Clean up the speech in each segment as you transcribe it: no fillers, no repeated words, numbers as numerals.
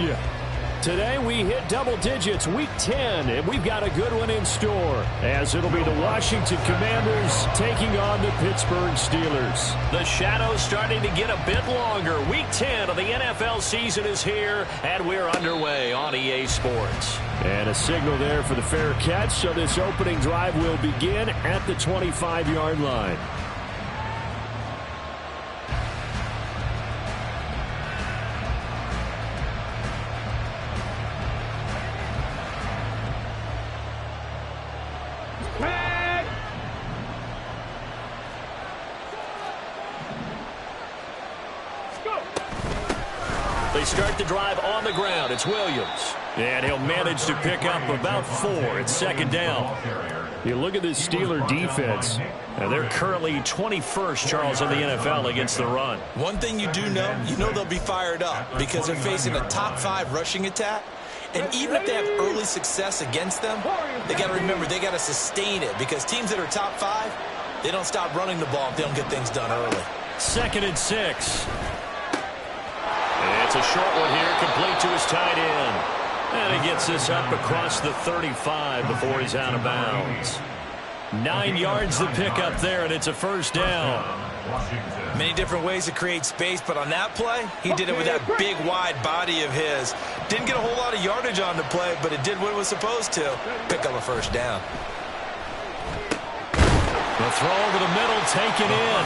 you. Today we hit double digits, week 10, and we've got a good one in store, as it'll be the Washington Commanders taking on the Pittsburgh Steelers. The shadow's starting to get a bit longer. Week 10 of the NFL season is here, and we're underway on EA Sports. And a signal there for the fair catch, so this opening drive will begin at the 25-yard line. They start the drive on the ground. It's Williams. And he'll manage to pick up about 4. It's second down. You look at this Steeler defense. And they're currently 21st, Charles, in the NFL against the run. One thing you do know, they'll be fired up because they're facing a top 5 rushing attack. And even if they have early success against them, they got to remember they got to sustain it because teams that are top 5, they don't stop running the ball if they don't get things done early. 2nd and 6. It's a short one here, complete to his tight end. And he gets this up across the 35 before he's out of bounds. 9 yards to pick up there, and it's a first down. Many different ways to create space, but on that play, he did it with that big, wide body of his. Didn't get a whole lot of yardage on the play, but it did what it was supposed to. Pick up a first down. The throw over the middle, taken in.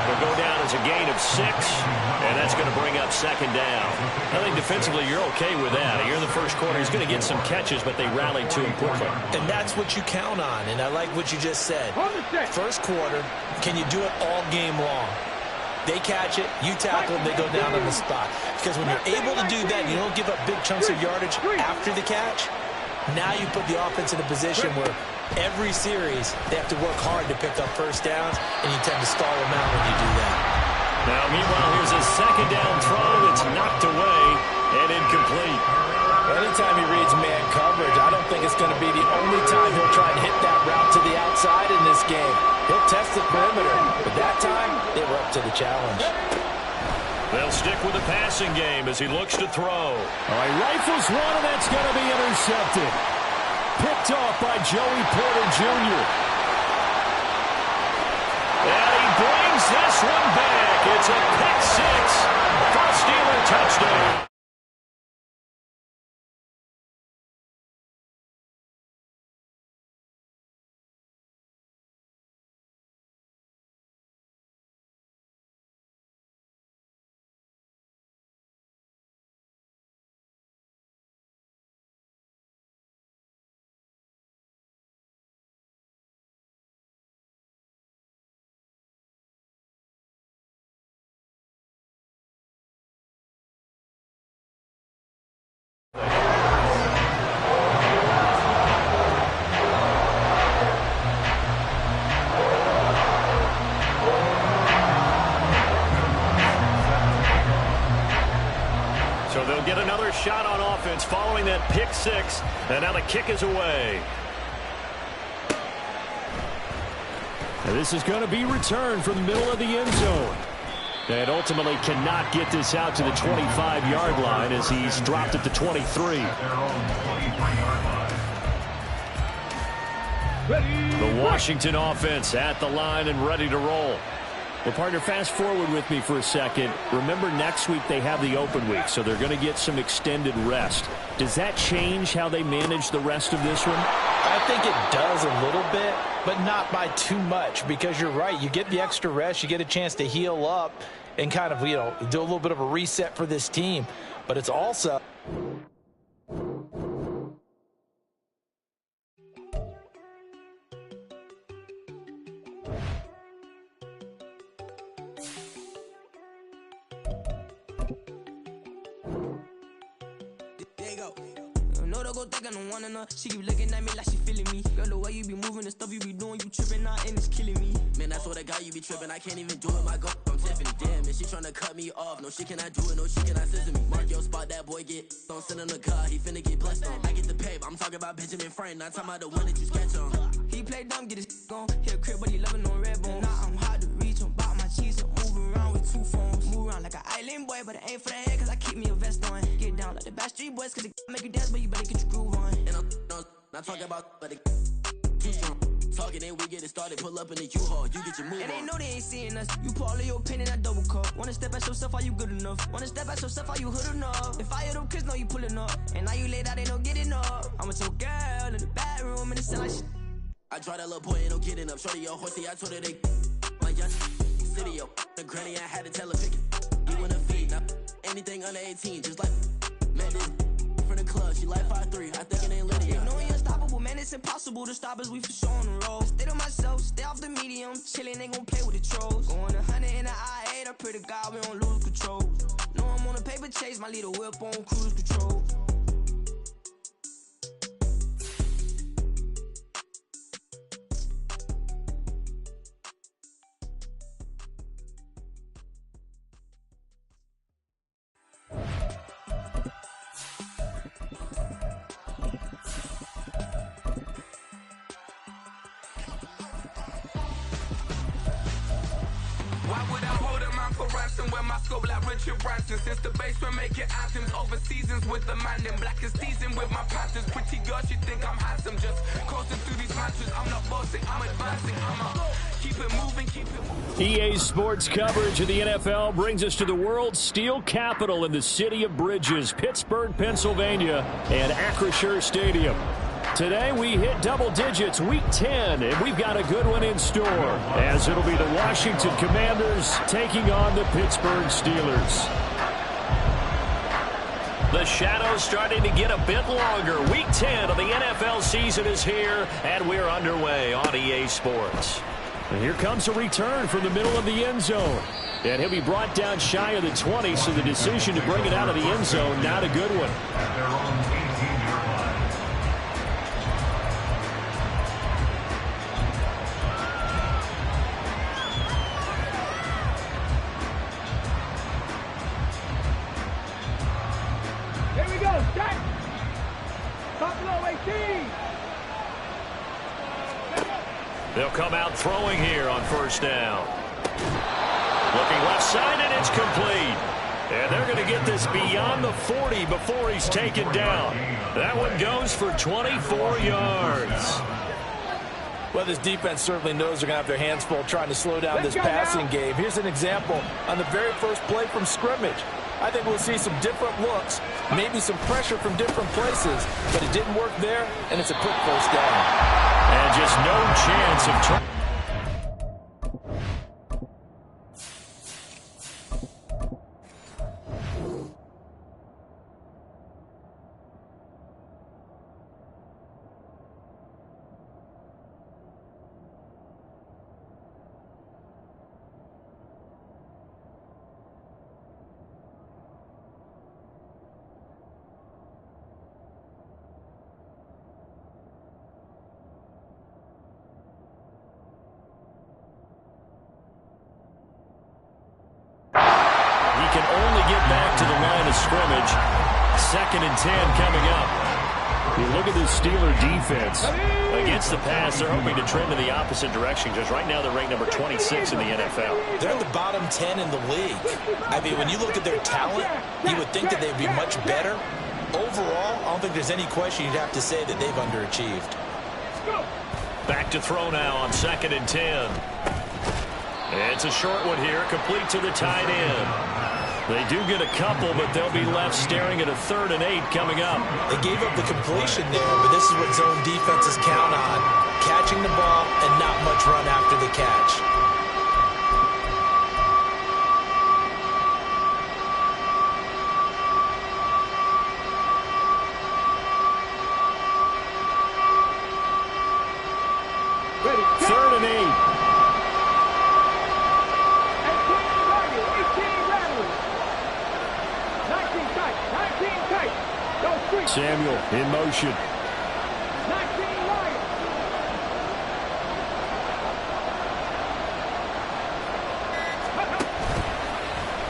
It'll go down as a gain of 6, and that's going to bring up second down. I think defensively you're okay with that. Here in the first quarter, he's going to get some catches, but they rallied to him quickly. And that's what you count on, and I like what you just said. First quarter, can you do it all game long? They catch it, you tackle, they go down on the spot. Because when you're able to do that, you don't give up big chunks of yardage after the catch. Now you put the offense in a position where every series they have to work hard to pick up first downs, and you tend to stall them out when you do that. Now, meanwhile, here's a second down throw that's knocked away and incomplete. Anytime he reads man coverage, I don't think it's going to be the only time he'll try and hit that route to the outside in this game. He'll test the perimeter, but that time they were up to the challenge. They'll stick with the passing game as he looks to throw. All right, rifles one, and that's going to be intercepted. Picked off by Joey Porter Jr. And he brings this one back. It's a pick 6 for a Steeler touchdown. So they'll get another shot on offense following that pick 6, and now the kick is away. And this is going to be returned from the middle of the end zone. And ultimately cannot get this out to the 25-yard line as he's dropped at the 23. The Washington offense at the line and ready to roll. Well, partner, fast forward with me for a second. Remember, next week they have the open week, so they're going to get some extended rest. Does that change how they manage the rest of this one? I think it does a little bit, but not by too much, because you're right. You get the extra rest. You get a chance to heal up and kind of, do a little bit of a reset for this team. But it's also... She keep looking at me like she feeling me. Girl, the way you be moving, the stuff you be doing, you tripping out and it's killing me. Man, I swear to God, you be tripping. I can't even do it. My girl, I'm Tiffany. Damn, and she tryna cut me off. No, she cannot do it. No, she cannot scissor me. Mark your spot, that boy get don't send in the car. He finna get blessed on. I get the pay, but I'm talking about Benjamin Frank. Not talking about the one that you sketch on. He play dumb, get his on. Hit a crib, but he loving on red bone. Now I'm hard to reach. I'm my cheese. I'm moving around with 2 phones. Move around like an island boy, but it ain't for the head, cause I keep me a vest on. Get it down like the Backstreet Boys, cause it make you dance, but you better get your groove on. And I'm not talking about, but it too strong. Talking and we get it started, pull up in the U-Haul, you get your move on. And they know they ain't seeing us. You pull all of your pen in that double cup. Wanna step at yourself, are you good enough? Wanna step at yourself, are you hood enough? If I hear them kids know you pulling up, and now you laid out, they don't get enough. I'm with your girl in the bedroom, and it sound like shit. I draw that little boy, ain't no getting up. Shorty your horsey, I told her they my young city, yo. The granny, I had to tell her pick it. You wanna feed, now anything under 18, just like Madden. From the club, she like 5'3", I think it ain't lit yet. No, we unstoppable, man, it's impossible to stop us, we for sure on the road. Stay to myself, stay off the medium, chillin', ain't gon' play with the trolls. Going 100 in the I-8, I pray to God we don't lose control. No, I'm on a paper chase, my little whip on cruise control. When my scope like Richard Branson, since the basement making anthems over seasons with the man in black is teasing with my Panthers. Pretty girl, she think I'm handsome, just coasting through these matches. I'm not bossing, I'm advancing, keep it moving, keep it moving. EA Sports coverage of the NFL brings us to the world's steel capital in the city of Bridges, Pittsburgh, Pennsylvania, and Acrisure Stadium. Today we hit double digits, week 10, and we've got a good one in store, as it'll be the Washington Commanders taking on the Pittsburgh Steelers. The shadow's starting to get a bit longer. Week 10 of the NFL season is here, and we're underway on EA Sports. And here comes a return from the middle of the end zone. And he'll be brought down shy of the 20, so the decision to bring it out of the end zone, not a good one. They'll come out throwing here on first down. Looking left side, and it's complete. And they're going to get this beyond the 40 before he's taken down. That one goes for 24 yards. Well, this defense certainly knows they're going to have their hands full trying to slow down this passing game. Here's an example on the very first play from scrimmage. I think we'll see some different looks, maybe some pressure from different places, but it didn't work there, and it's a quick first down. And just no chance of turning. Scrimmage. 2nd and 10 coming up. You look at this Steeler defense. Against the pass, they're hoping to trend in the opposite direction, because right now they're ranked number 26 in the NFL. They're in the bottom 10 in the league. I mean, when you look at their talent, you would think that they'd be much better. Overall, I don't think there's any question you'd have to say that they've underachieved. Back to throw now on 2nd and 10. It's a short one here, complete to the tight end. They do get a couple, but they'll be left staring at a 3rd and 8 coming up. They gave up the completion there, but this is what zone defenses count on. Catching the ball and not much run after the catch. Ready, 3rd and 8. Samuel in motion.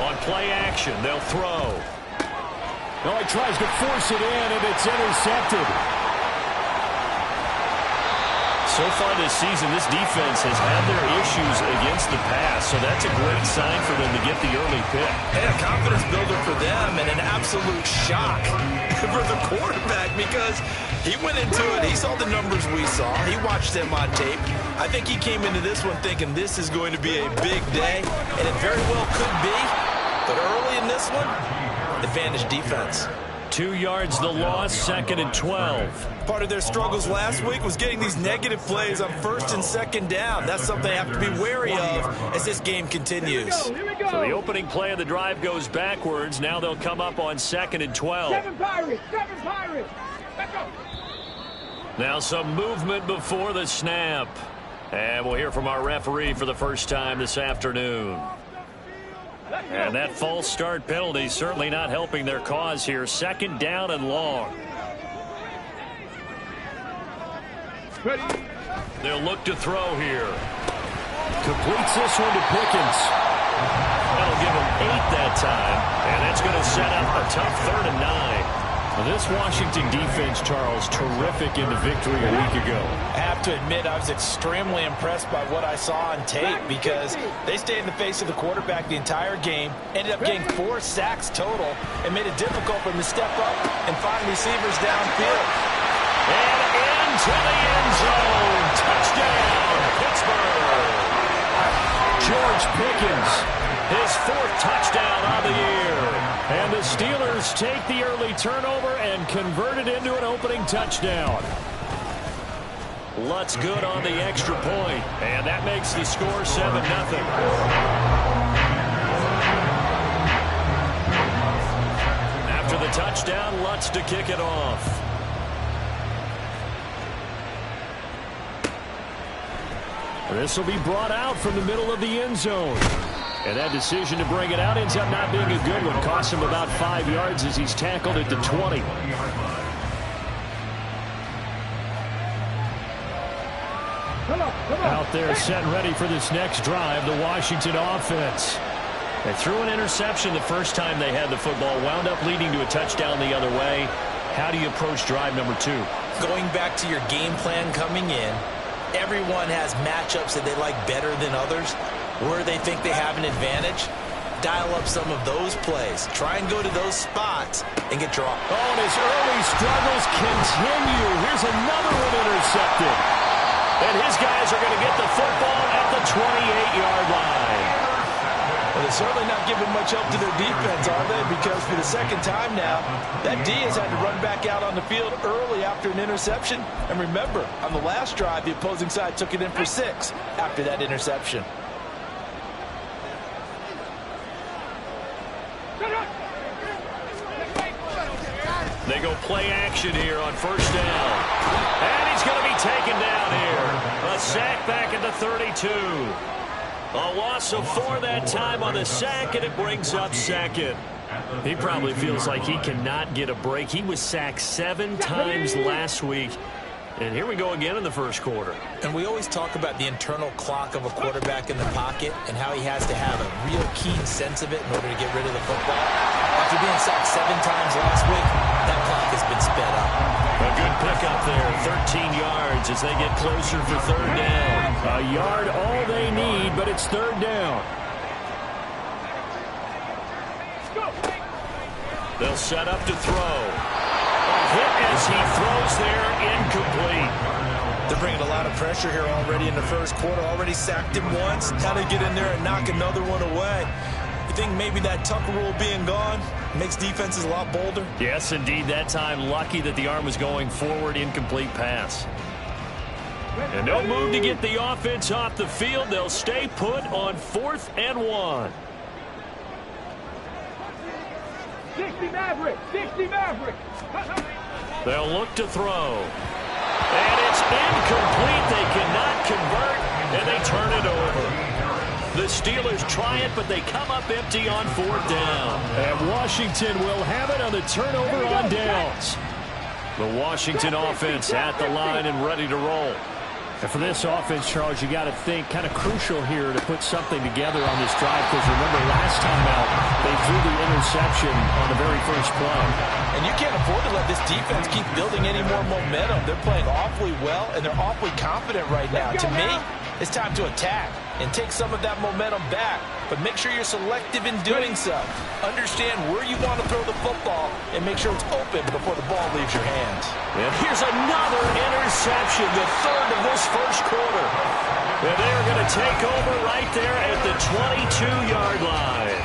On play action, they'll throw. Oh, he tries to force it in, and it's intercepted. So far this season, this defense has had their issues against the pass, so that's a great sign for them to get the early pick. And a confidence builder for them and an absolute shock for the quarterback because he went into it. He saw the numbers we saw. He watched them on tape. I think he came into this one thinking this is going to be a big day, and it very well could be. But early in this one, advantage defense. 2 yards the loss, 2nd and 12. Part of their struggles last week was getting these negative plays on 1st and 2nd down. That's something they have to be wary of as this game continues. So the opening play of the drive goes backwards. Now they'll come up on 2nd and 12. 7 Pirates! 7 Pirates! Let's go! Now some movement before the snap. And we'll hear from our referee for the first time this afternoon. And that false start penalty certainly not helping their cause here. 2nd down and long. They'll look to throw here. Completes this one to Pickens. That'll give him 8 that time. And that's going to set up a tough 3rd and 9. Well, this Washington defense, Charles, terrific in the victory a week ago. I have to admit I was extremely impressed by what I saw on tape because they stayed in the face of the quarterback the entire game, ended up getting 4 sacks total, and made it difficult for him to step up and find receivers downfield. And into the end zone. Touchdown, Pittsburgh. George Pickens, his 4th touchdown on the year. And the Steelers take the early turnover and convert it into an opening touchdown. Lutz good on the extra point, and that makes the score 7-0. After the touchdown, Lutz to kick it off. This will be brought out from the middle of the end zone. And that decision to bring it out ends up not being a good one. Costs him about 5 yards as he's tackled at the 20. Out there set and ready for this next drive, the Washington offense. They threw an interception the first time they had the football, wound up leading to a touchdown the other way. How do you approach drive number 2? Going back to your game plan coming in, everyone has matchups that they like better than others. Where they think they have an advantage, dial up some of those plays. Try and go to those spots and get dropped. Oh, and his early struggles continue. Here's another one intercepted. And his guys are going to get the football at the 28-yard line. Well, they're certainly not giving much help to their defense, are they? Because for the 2nd time now, that D has had to run back out on the field early after an interception. And remember, on the last drive, the opposing side took it in for 6 after that interception. They go play action here on 1st down. And he's going to be taken down here. A sack back at the 32. A loss of 4 that time on the sack, and it brings up 2nd. He probably feels like he cannot get a break. He was sacked 7 times last week. And here we go again in the first quarter. And we always talk about the internal clock of a quarterback in the pocket and how he has to have a real keen sense of it in order to get rid of the football. After being sacked 7 times last week, that clock has been sped up. A good pickup there, 13 yards as they get closer for 3rd down. A yard all they need, but it's 3rd down. They'll set up to throw. Hit as he throws there, incomplete. They're bringing a lot of pressure here already in the first quarter. Already sacked him once. Now they get in there and knock another one away. You think maybe that Tucker rule being gone makes defenses a lot bolder? Yes, indeed. That time, lucky that the arm was going forward, incomplete pass. And no move to get the offense off the field. They'll stay put on 4th and 1. 60 Maverick! 60 Maverick! They'll look to throw. And it's incomplete. They cannot convert, and they turn it over. The Steelers try it, but they come up empty on 4th down. And Washington will have it on the turnover on downs. The Washington offense at the line and ready to roll. And for this offense, Charles, you got to think kind of crucial here to put something together on this drive, because remember last time out they threw the interception on the very first play. And you can't afford to let this defense keep building any more momentum. They're playing awfully well, and they're awfully confident right now. To me, it's time to attack and take some of that momentum back, but make sure you're selective in doing so. Understand where you want to throw the football and make sure it's open before the ball leaves your hands. And here's another interception, the third of this first quarter. And they're going to take over right there at the 22-yard line.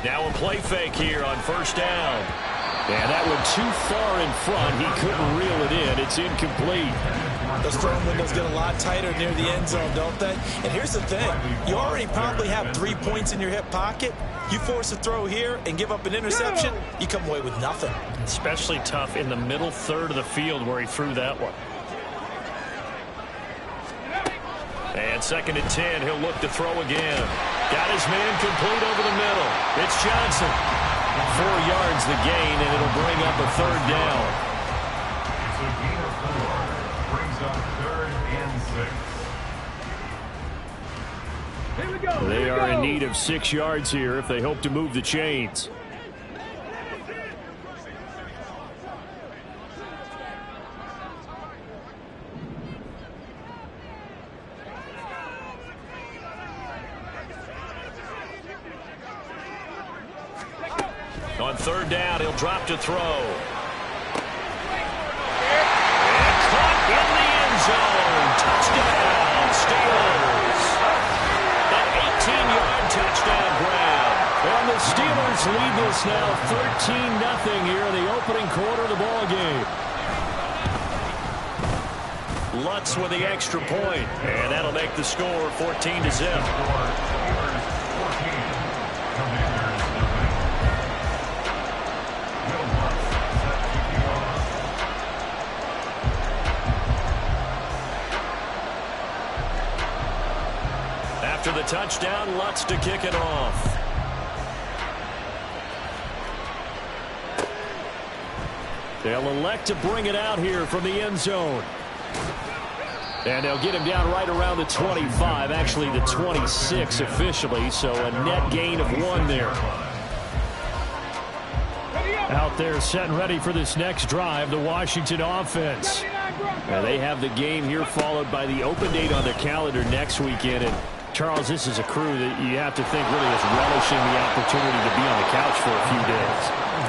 Now a play fake here on first down. And that one too far in front. He couldn't reel it in. It's incomplete. Those throwing windows get a lot tighter near the end zone, don't they? And here's the thing. You already probably have 3 points in your hip pocket. You force a throw here and give up an interception, you come away with nothing. Especially tough in the middle third of the field where he threw that one. And 2nd and 10, he'll look to throw again. Got his man complete over the middle. It's Johnson. 4 yards the gain, and it'll bring up a 3rd down. It's a gain of 4. Brings up 3rd and 6. Here we go. They are in need of 6 yards here if they hope to move the chains. On 3rd down, he'll drop to throw. And caught in the end zone. Touchdown, Steelers. An 18-yard touchdown grab. And the Steelers lead this now 13-0 here in the opening quarter of the ball game. Lutz with the extra point, and that'll make the score 14-0. After the touchdown, Lutz to kick it off. They'll elect to bring it out here from the end zone. And they'll get him down right around the 25, actually the 26 officially, so a net gain of 1 there. Out there set and ready for this next drive, the Washington offense. Now they have the game here followed by the open date on their calendar next weekend. And Charles, this is a crew that you have to think really is relishing the opportunity to be on the couch for a few days.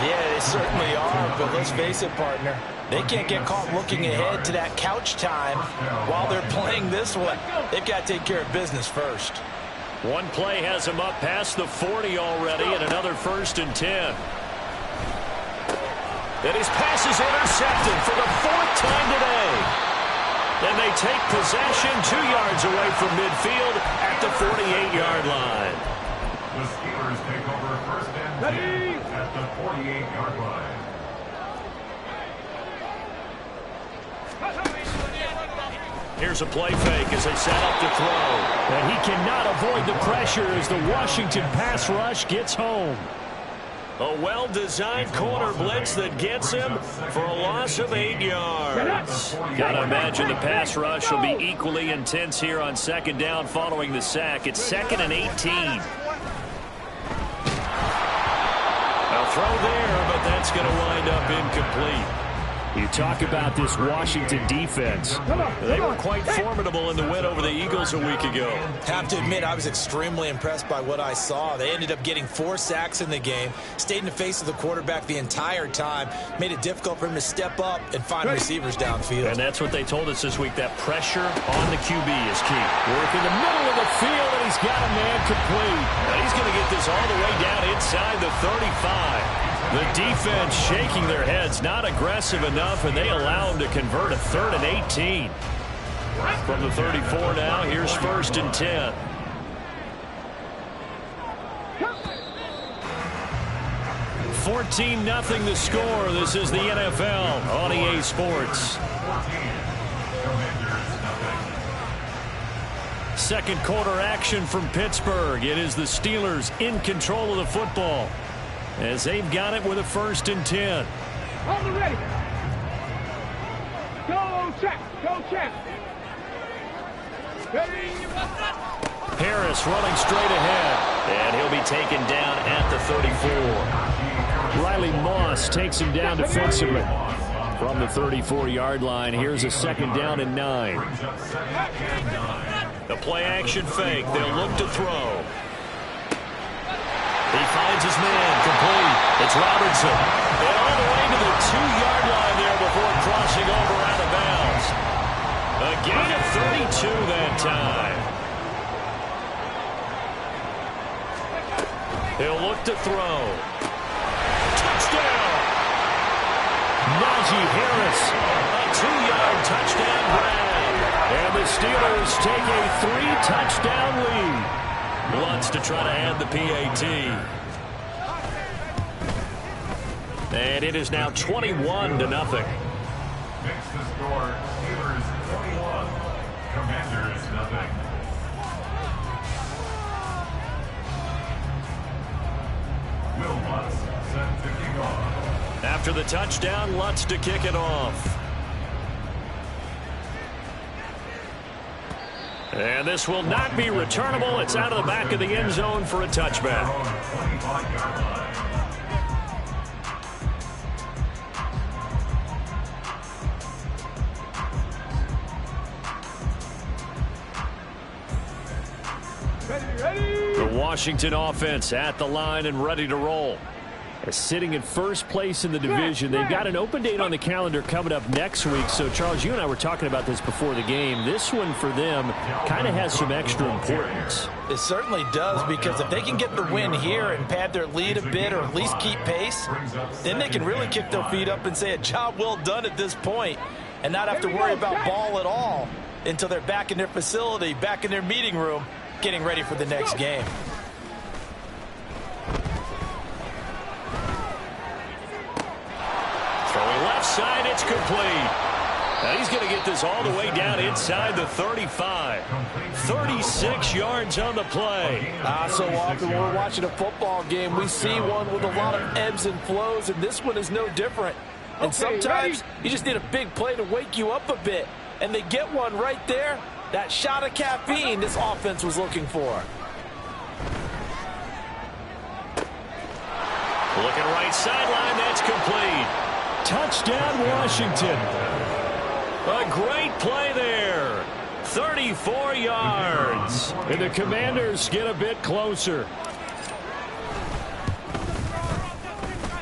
Yeah, they certainly are, but let's face it, partner. They can't get caught looking ahead to that couch time while they're playing this one. They've got to take care of business first. One play has him up past the 40 already, and another 1st and 10. And his pass is intercepted for the 4th time today. And they take possession 2 yards away from midfield at the 48-yard line. The Steelers take over 1st and 10 at the 48-yard line. Here's a play fake as they set up to throw. And he cannot avoid the pressure as the Washington pass rush gets home. A well-designed corner blitz that gets him for a loss of 8 yards. Gotta imagine the pass rush will be equally intense here on 2nd down following the sack. It's 2nd and 18. A throw there, but that's going to wind up incomplete. You talk about this Washington defense. They were quite formidable in the win over the Eagles a week ago. Have to admit, I was extremely impressed by what I saw. They ended up getting 4 sacks in the game, stayed in the face of the quarterback the entire time, made it difficult for him to step up and find receivers downfield. And that's what they told us this week, that pressure on the QB is key. Work in the middle of the field, and he's got a man complete. Now he's going to get this all the way down inside the 35. The defense shaking their heads, not aggressive enough, and they allow him to convert a 3rd and 18. From the 34 now, here's 1st and 10. $14-0 the score. This is the NFL on EA Sports. 2nd quarter action from Pittsburgh. It is the Steelers in control of the football. as they've got it with a 1st and 10. On the ready. Go check. Go check. Caris running straight ahead, and he'll be taken down at the 34. Riley Moss takes him down defensively. From the 34-yard line, here's a 2nd down and 9. The play-action fake. They'll look to throw. He finds his man. Complete. It's Robertson. And all the way to the 2-yard line there before crossing over out of bounds. A gain of 32 that time. He'll look to throw. Touchdown! Najee Harris. A 2-yard touchdown grab. And the Steelers take a 3-touchdown lead. Wants to try to add the PAT. And it is now 21-0. Makes the score Steelers 21, Commanders nothing. Will Lutz set to kick off. After the touchdown, Lutz to kick it off. And this will not be returnable. It's out of the back of the end zone for a touchback. The Washington offense at the line and ready to roll. Sitting in 1st place in the division. They've got an open date on the calendar coming up next week. So, Charles, you and I were talking about this before the game. This one for them kind of has some extra importance. It certainly does, because if they can get the win here and pad their lead a bit, or at least keep pace, then they can really kick their feet up and say a job well done at this point and not have to worry about ball at all until they're back in their facility, back in their meeting room, getting ready for the next game. Side, it's complete. Now he's going to get this all the way down inside the 35. 36 yards on the play. So often when we're watching a football game, we see one with a lot of ebbs and flows, and this one is no different. And sometimes you just need a big play to wake you up a bit, and they get one right there. That shot of caffeine this offense was looking for. Looking right sideline, that's complete. Touchdown, Washington. A great play there. 34 yards. And the Commanders get a bit closer.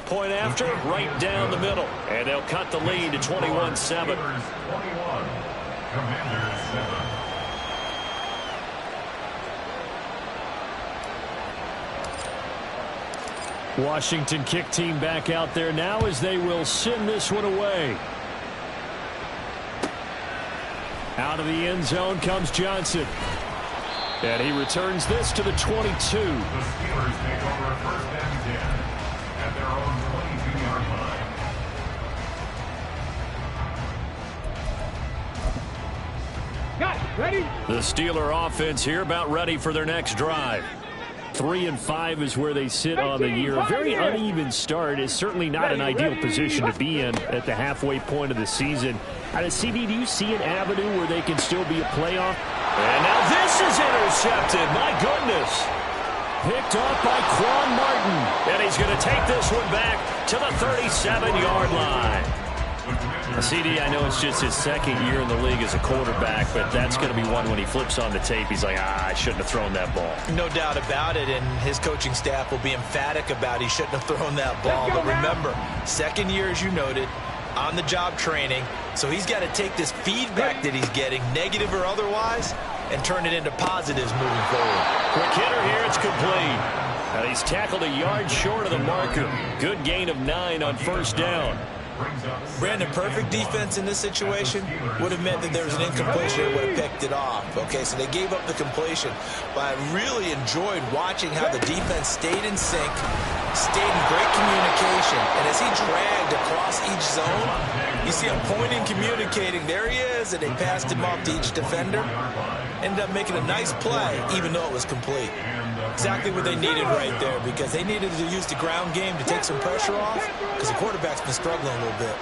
Point after, right down the middle. And they'll cut the lead to 21-7. 21, Commanders 7. Washington kick team back out there now as they will send this one away. Out of the end zone comes Johnson. And he returns this to the 22. The Steelers take over 1st and 10 at their own 22-yard line. Got it. Ready? The Steeler offense here about ready for their next drive. 3-5 is where they sit on the year. A very uneven start is certainly not an ideal position to be in at the halfway point of the season. Out of CD, do you see an avenue where they can still be a playoff? And now this is intercepted. My goodness. Picked off by Quan Martin. And he's going to take this one back to the 37-yard line. CD, I know it's just his 2nd year in the league as a quarterback, but that's going to be one when he flips on the tape, he's like, I shouldn't have thrown that ball. No doubt about it, and his coaching staff will be emphatic about he shouldn't have thrown that ball. But remember, 2nd year, as you noted, on-the-job training, so he's got to take this feedback that he's getting, negative or otherwise, and turn it into positives moving forward. Quick hitter here, it's complete. Now he's tackled a yard short of the marker. Good gain of 9 on 1st down. Brandon, perfect defense in this situation would have meant that there was an incompletion that would have picked it off. Okay, so they gave up the completion. But I really enjoyed watching how the defense stayed in sync, stayed in great communication. And as he dragged across each zone, you see him pointing, communicating. There he is, and they passed him off to each defender. ended up making a nice play, even though it was complete. Exactly what they needed right there, because they needed to use the ground game to take some pressure off, because the quarterback's been struggling a little bit.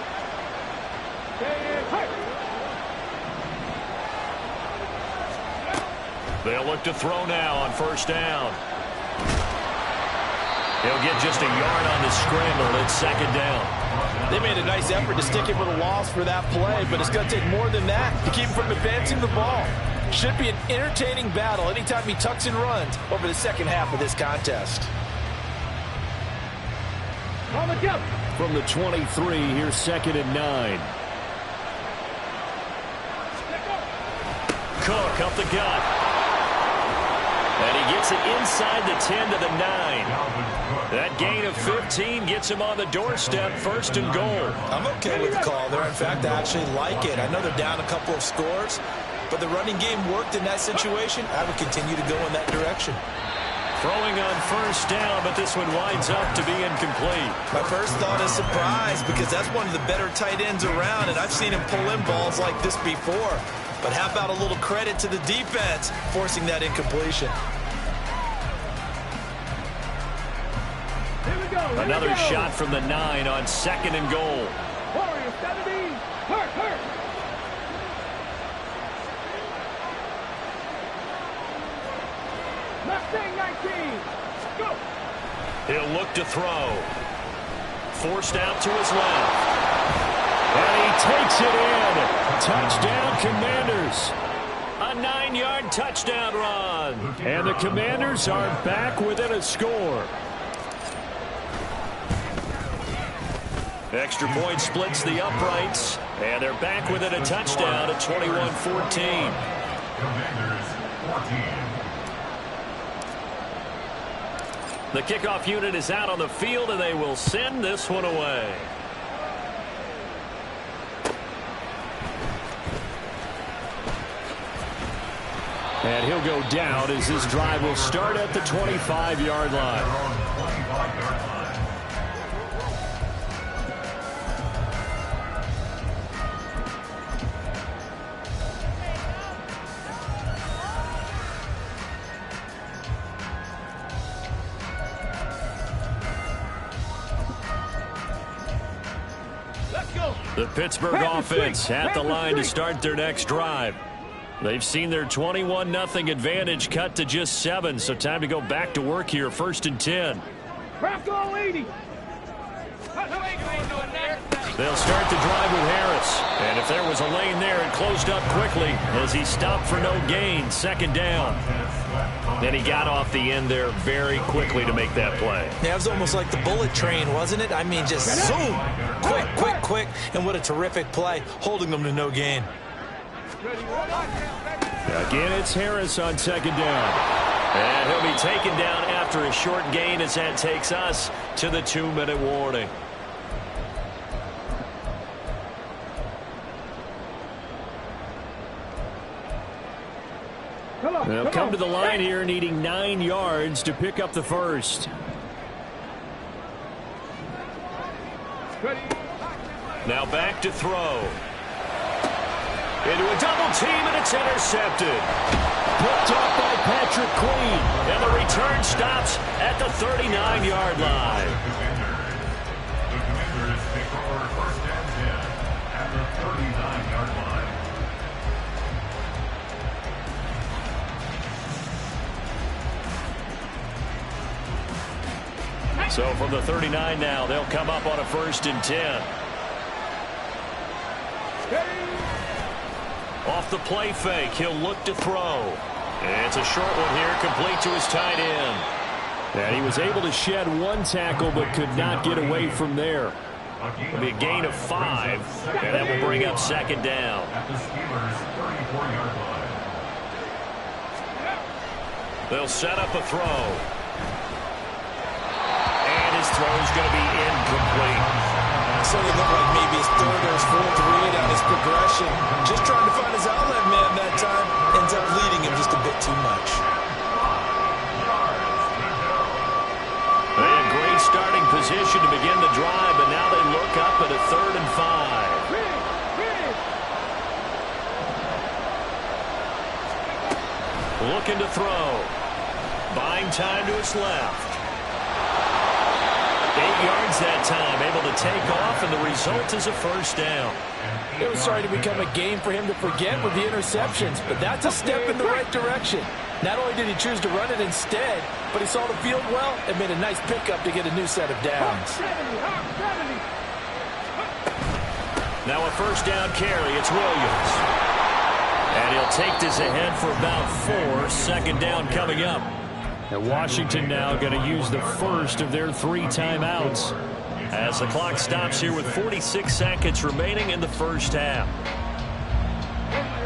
They'll look to throw now on first down. He'll get just a yard on the scramble. It's second down. They made a nice effort to stick him with a loss for that play, but it's going to take more than that to keep him from advancing the ball. Should be an entertaining battle anytime he tucks and runs over the second half of this contest. On the jump. From the 23, here's second and 9. Cook up the gut. And he gets it inside the 10 to the 9. That gain of 15 gets him on the doorstep, first and goal. I'm okay with the call there. In fact, I actually like it. I know they're down a couple of scores, but the running game worked in that situation. I would continue to go in that direction. Throwing on first down, but this one winds up to be incomplete. My first thought is surprise, because that's one of the better tight ends around, and I've seen him pull in balls like this before. But how about a little credit to the defense forcing that incompletion? Here we go. Another shot from the 9 on second and goal. Warriors 70. Hurt. Mustang 19. Go. He'll look to throw. Forced out to his left. And he takes it in. Touchdown, Commanders. A 9-yard touchdown run. And the Commanders are back within a score. Extra point splits the uprights, and they're back within a touchdown at 21-14. Commanders 14. The kickoff unit is out on the field, and they will send this one away. And he'll go down as this drive will start at the 25-yard line. The Pittsburgh offense at the line to start their next drive. They've seen their 21-0 advantage cut to just 7, so time to go back to work here, first and 10. Bronco 80. They'll start the drive with Harris. And if there was a lane there, it closed up quickly as he stopped for no gain, second down. Then he got off the end there very quickly to make that play. Yeah, it was almost like the bullet train, wasn't it? I mean, just zoom. Quick. And what a terrific play, holding them to no gain. Again, it's Harris on second down. And he'll be taken down after a short gain as that takes us to the 2-minute warning. They'll come to the line here needing 9 yards to pick up the first. Now back to throw. Into a double team, and it's intercepted. Picked up by Patrick Queen. And the return stops at the 39-yard line. The Commanders take over first and 10 at the 39-yard line. So from the 39 now, they'll come up on a first and 10. Off the play fake, he'll look to throw. And it's a short one here, complete to his tight end. And he was able to shed one tackle, but could not get away from there. It'll be a gain of 5, and that will bring up second down. At the Steelers' 34-yard line. They'll set up a throw. And his throw is going to be incomplete. So it looked like maybe his third or his fourth read on his progression. Just trying to find his outlet man that time. Ends up leading him just a bit too much. They had great starting position to begin the drive, but now they look up at a 3rd and 5. Looking to throw. Buying time to his left. 8 yards that time, able to take off, and the result is a first down. It was starting to become a game for him to forget with the interceptions, but that's a step in the right direction. Not only did he choose to run it instead, but he saw the field well and made a nice pickup to get a new set of downs. Now a first down carry. It's Williams. And he'll take this ahead for about 4. Second down coming up. And Washington now going to use the first of their 3 timeouts. As the clock stops here with 46 seconds remaining in the first half.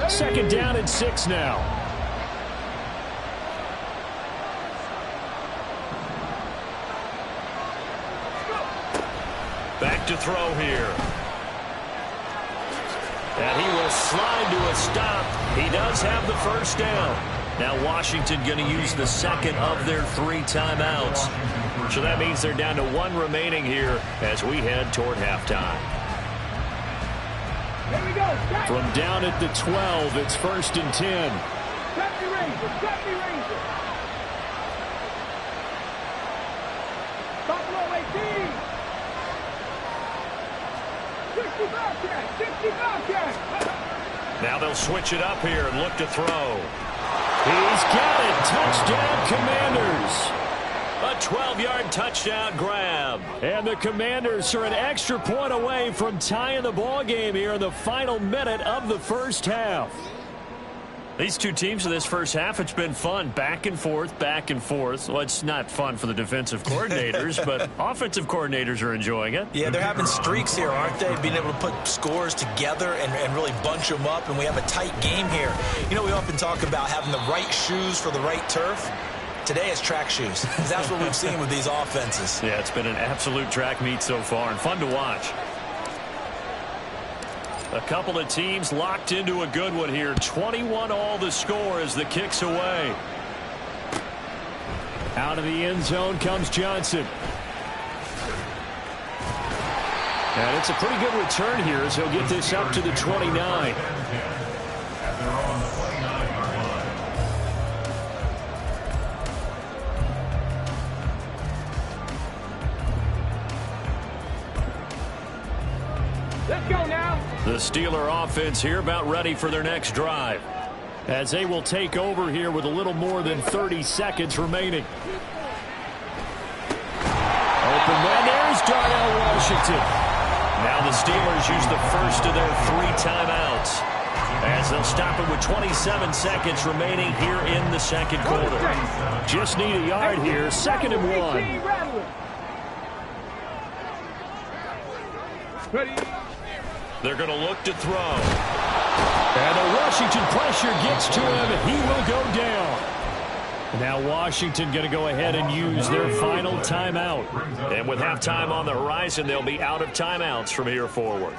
Second down and 6 now. Back to throw here. And he will slide to a stop. He does have the first down. Now Washington going to use the second of their 3 timeouts. So that means they're down to 1 remaining here as we head toward halftime. Here we go. From down at the 12, it's 1st and 10. Cut me Ranger. Buffalo 18. 60 Bobcats. Now they'll switch it up here and look to throw. He's got it. Touchdown, Commanders. A 12-yard touchdown grab. And the Commanders are an extra point away from tying the ball game here in the final minute of the first half. These two teams in this first half, it's been fun. Back and forth, back and forth. Well, it's not fun for the defensive coordinators, but offensive coordinators are enjoying it. Yeah, they're having streaks here, aren't they? Being able to put scores together and really bunch them up, and we have a tight game here. You know, we often talk about having the right shoes for the right turf. Today it's track shoes. That's what we've seen with these offenses. Yeah, it's been an absolute track meet so far and fun to watch. A couple of teams locked into a good one here. 21-all the score as the kick's away. Out of the end zone comes Johnson. And it's a pretty good return here as he'll get this up to the 29. Let's go now. The Steeler offense here about ready for their next drive. As they will take over here with a little more than 30 seconds remaining. Open man, there's Darnell Washington. Now the Steelers use the first of their 3 timeouts. As they'll stop it with 27 seconds remaining here in the second quarter. Just need a yard here, 2nd and 1. Ready. They're going to look to throw. And the Washington pressure gets to him, and he will go down. Now Washington going to go ahead and use their final timeout. And with halftime on the horizon, they'll be out of timeouts from here forward.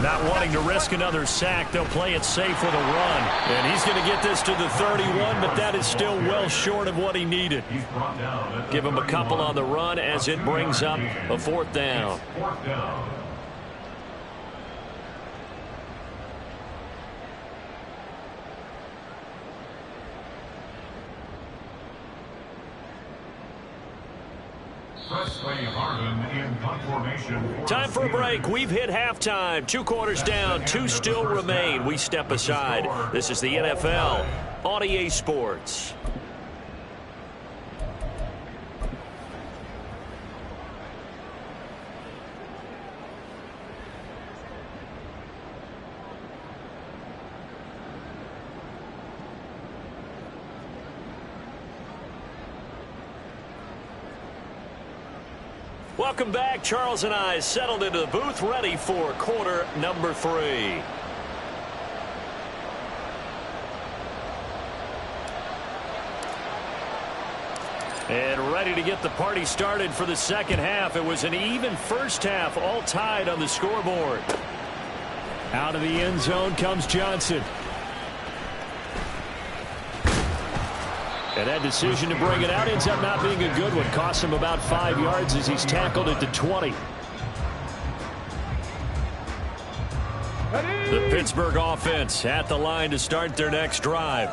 Not wanting to risk another sack, they'll play it safe with a run. And he's going to get this to the 31, but that is still well short of what he needed. Give him a couple on the run as it brings up a 4th down. Time for a break. We've hit halftime. 2 quarters down. 2 still remain. We step aside. This is the NFL on EA Sports. Welcome back. Charles and I settled into the booth, ready for quarter number 3. And ready to get the party started for the second half. It was an even first half, all tied on the scoreboard. Out of the end zone comes Johnson. And that decision to bring it out ends up not being a good one. Costs him about 5 yards as he's tackled at the 20. The Pittsburgh offense at the line to start their next drive.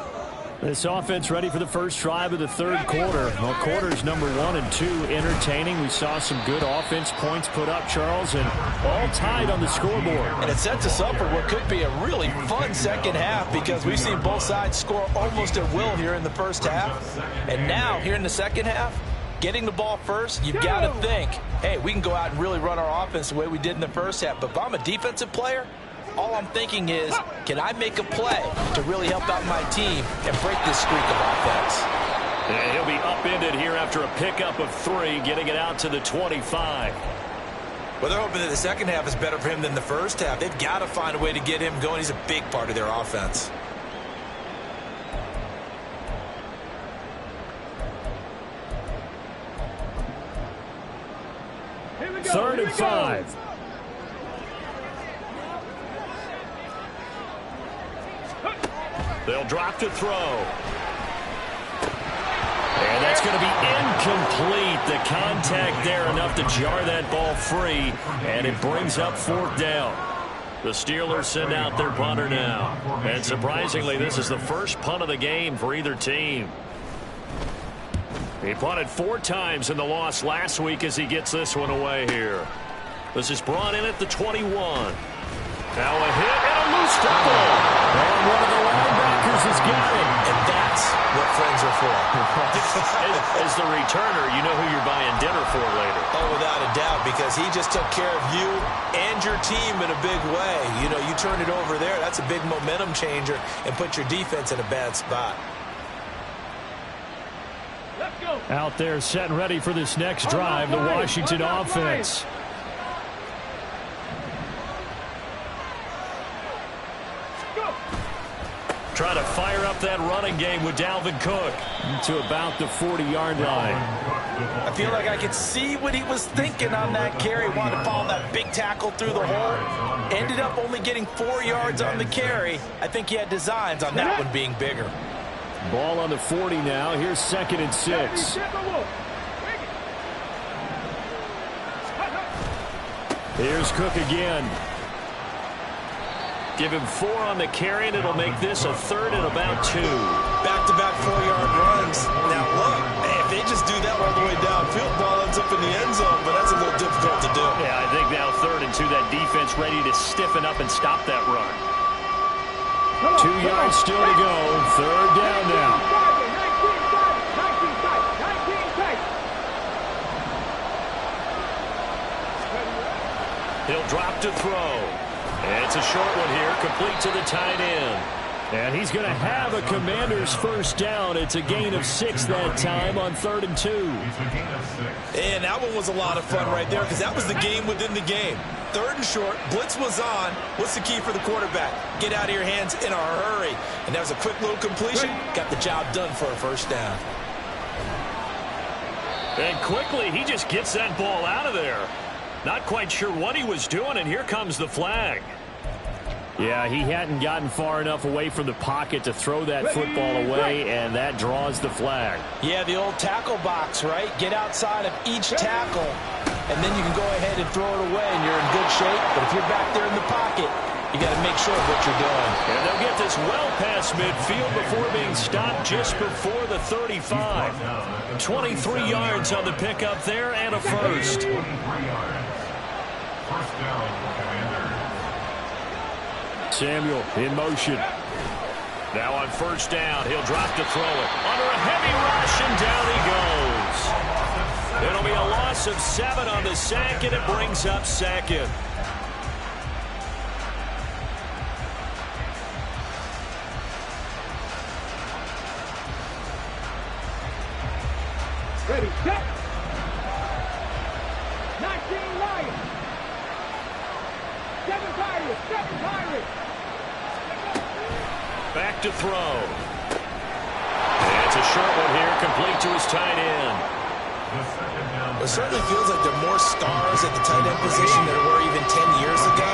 This offense ready for the first drive of the third quarter. Well, quarters number 1 and 2 entertaining. We saw some good offense points put up, Charles, and all tied on the scoreboard. And it sets us up for what could be a really fun second half because we've seen both sides score almost at will here in the first half. And now, here in the second half, getting the ball first, you've got to think, hey, we can go out and really run our offense the way we did in the first half. But if I'm a defensive player, all I'm thinking is, can I make a play to really help out my team and break this streak of offense? And he'll be upended here after a pickup of 3, getting it out to the 25. Well, they're hoping that the second half is better for him than the first half. They've got to find a way to get him going. He's a big part of their offense. Third and 5. They'll drop to throw. And that's going to be incomplete. The contact there enough to jar that ball free, and it brings up 4th down. The Steelers send out their punter now. And surprisingly, this is the first punt of the game for either team. He punted 4 times in the loss last week as he gets this one away here. This is brought in at the 21. Now a hit and a loose football. And one of the linebackers has got it. And that's what friends are for. As the returner, you know who you're buying dinner for later. Oh, without a doubt, because he just took care of you and your team in a big way. You know, you turn it over there, that's a big momentum changer and put your defense in a bad spot. Let's go. Out there set and ready for this next drive, the Washington offense. Trying to fire up that running game with Dalvin Cook. To about the 40-yard line. I feel like I could see what he was thinking on that carry. Wanted to follow that big tackle through the hole. Ended up only getting 4 yards on the carry. I think he had designs on that one being bigger. Ball on the 40 now. Here's 2nd and 6. Here's Cook again. Give him 4 on the carry, and it'll make this a 3rd and about 2. Back-to-back 4-yard runs. Now, look, if they just do that all the way downfield, ball ends up in the end zone, but that's a little difficult to do. Yeah, I think now 3rd and 2, that defense ready to stiffen up and stop that run. 2 yards still to go. 3rd down now. 19 He'll drop to throw. And it's a short one here, complete to the tight end. And he's going to have a Commander's first down. It's a gain of 6 that time on 3rd and 2. And that one was a lot of fun right there because that was the game within the game. 3rd and short, blitz was on. What's the key for the quarterback? Get out of your hands in a hurry. And that was a quick little completion. Got the job done for a first down. And quickly, he just gets that ball out of there. Not quite sure what he was doing, and here comes the flag. Yeah, he hadn't gotten far enough away from the pocket to throw that football away, and that draws the flag. Yeah, the old tackle box, right? Get outside of each tackle, and then you can go ahead and throw it away, and you're in good shape. But if you're back there in the pocket, you got to make sure of what you're doing. And they'll get this well past midfield before being stopped just before the 35. 23 yards on the pickup there and a first. Samuel in motion. Now on first down, he'll drop to throw it. Under a heavy rush, and down he goes. It'll be a loss of 7 on the sack, and it brings up 2nd. Ready, set. 19 Lions. 7 Pirates, 7 Pirates. Back to throw. And it's a short one here, complete to his tight end. It certainly feels like there are more stars at the tight end position than there were even 10 years ago.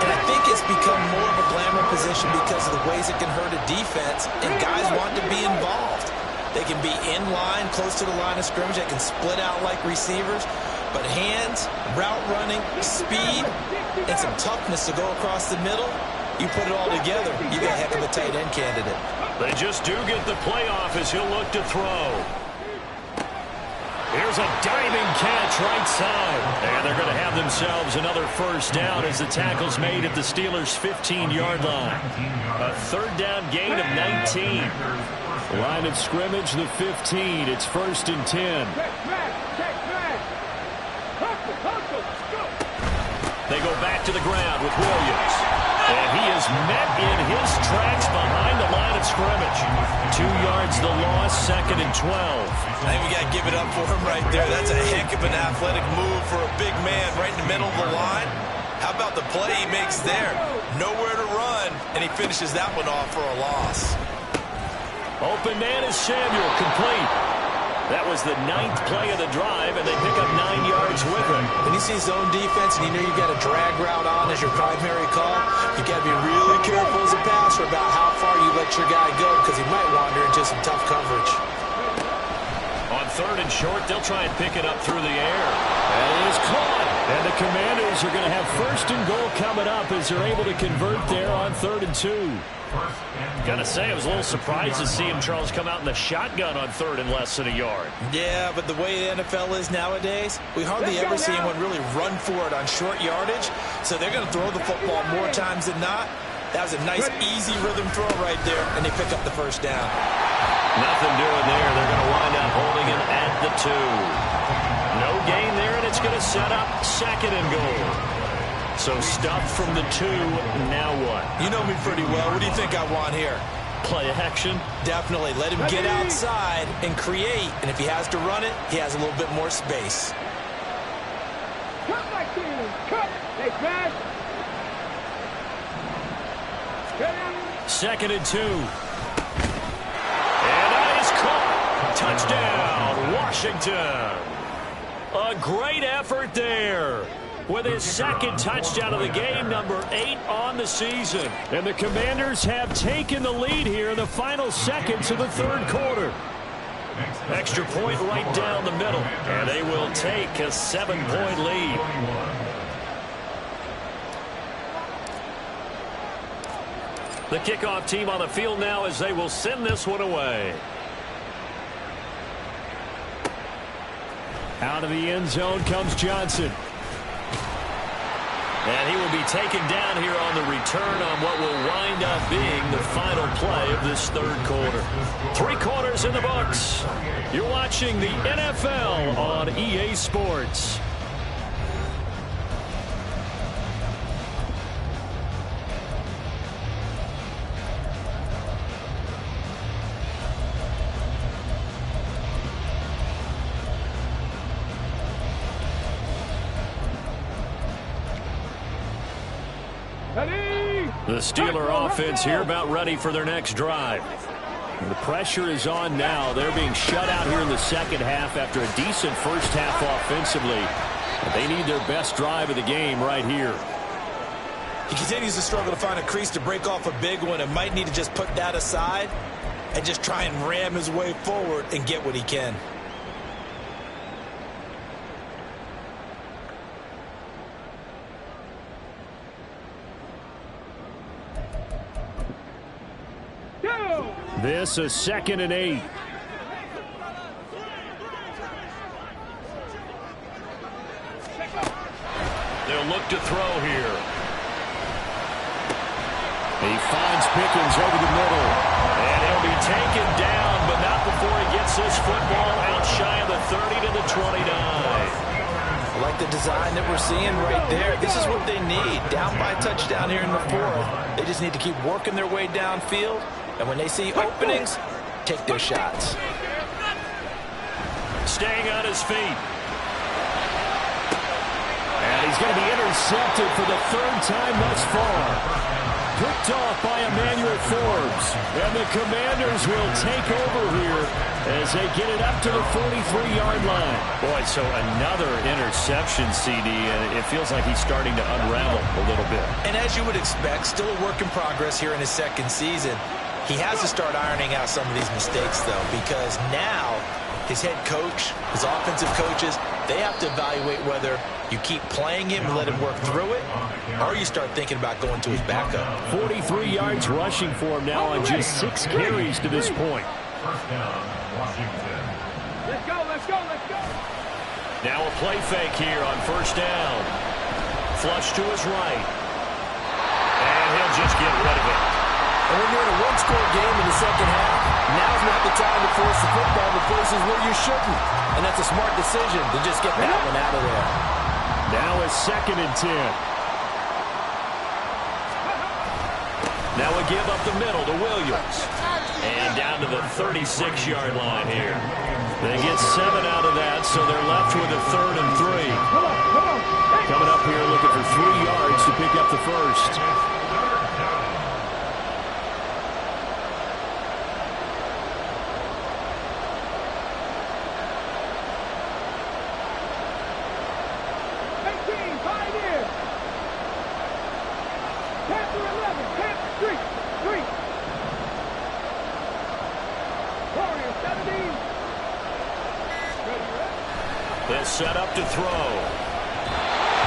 And I think it's become more of a glamour position because of the ways it can hurt a defense, and guys want to be involved. They can be in line, close to the line of scrimmage. They can split out like receivers. But hands, route running, speed, and some toughness to go across the middle, you put it all together, you got a heck of a tight end candidate. They just do get the playoff as he'll look to throw. Here's a diving catch right side. And they're going to have themselves another first down as the tackle's made at the Steelers' 15-yard line. A third down gain of 19. Line of scrimmage, the 15. It's 1st and 10. They go back to the ground with Williams. And he is met in his tracks behind the line of scrimmage. 2 yards the loss, 2nd and 12. I think we got to give it up for him right there. That's a heck of an athletic move for a big man right in the middle of the line. How about the play he makes there? Nowhere to run, and he finishes that one off for a loss. Open man is Samuel, complete. That was the 9th play of the drive, and they pick up 9 yards with it. When you see zone defense and you know you've got a drag route on as your primary call, you got to be really careful as a passer about how far you let your guy go because he might wander into some tough coverage. On 3rd and short, they'll try and pick it up through the air. And it is caught. And the Commanders are going to have 1st and goal coming up as they're able to convert there on 3rd and 2. Gotta say, I was a little surprised to see him, Charles, come out in the shotgun on 3rd and less than a yard. Yeah, but the way the NFL is nowadays, we hardly ever see anyone really run for it on short yardage. So they're going to throw the football more times than not. That was a nice, easy rhythm throw right there, and they pick up the first down. Nothing doing there. They're going to wind up holding him at the 2. No gain there, and it's going to set up 2nd and goal. So stuffed from the 2, now what? You know me pretty well. What do you think I want here? Play action? Definitely. Let him get outside and create. And if he has to run it, he has a little bit more space. Cut my team. Cut. They pass. 2nd and 2. And that is caught. Touchdown, Washington. A great effort there. With his 2nd touchdown of the game, number 8 on the season. And the Commanders have taken the lead here in the final seconds of the 3rd quarter. Extra point right down the middle. And they will take a 7-point lead. The kickoff team on the field now as they will send this one away. Out of the end zone comes Johnson. And he will be taken down here on the return on what will wind up being the final play of this 3rd quarter. 3 quarters in the books. You're watching the NFL on EA Sports. The Steeler offense here about ready for their next drive. The pressure is on now. They're being shut out here in the 2nd half after a decent first half offensively. But they need their best drive of the game right here. He continues to struggle to find a crease to break off a big one and might need to just put that aside and just try and ram his way forward and get what he can. This is 2nd and 8. They'll look to throw here. He finds Pickens over the middle. And he'll be taken down, but not before he gets this football out shy of the 30 to the 29. I like the design that we're seeing right there. This is what they need. Down by a touchdown here in the 4th. They just need to keep working their way downfield. And when they see openings, take their shots. Staying on his feet. And he's going to be intercepted for the 3rd time thus far. Picked off by Emmanuel Forbes. And the Commanders will take over here as they get it up to the 43-yard line. Boy, so another interception, CD, and it feels like he's starting to unravel a little bit. And as you would expect, still a work in progress here in his 2nd season. He has to start ironing out some of these mistakes, though, because now his head coach, his offensive coaches, they have to evaluate whether you keep playing him and let him work through it, or you start thinking about going to his backup. 43 yards rushing for him now on just 6 carries to this point. First down, Washington. Let's go, let's go, let's go. Now a play fake here on first down. Flush to his right. And he'll just get rid of it. And when you're in a one-score game in the second half, now's not the time to force the football to places where you shouldn't. And that's a smart decision to just get that one out of there. Now a 2nd and 10. Now a give up the middle to Williams. And down to the 36-yard line here. They get 7 out of that, so they're left with a 3rd and 3. Coming up here looking for 3 yards to pick up the first. They'll set up to throw.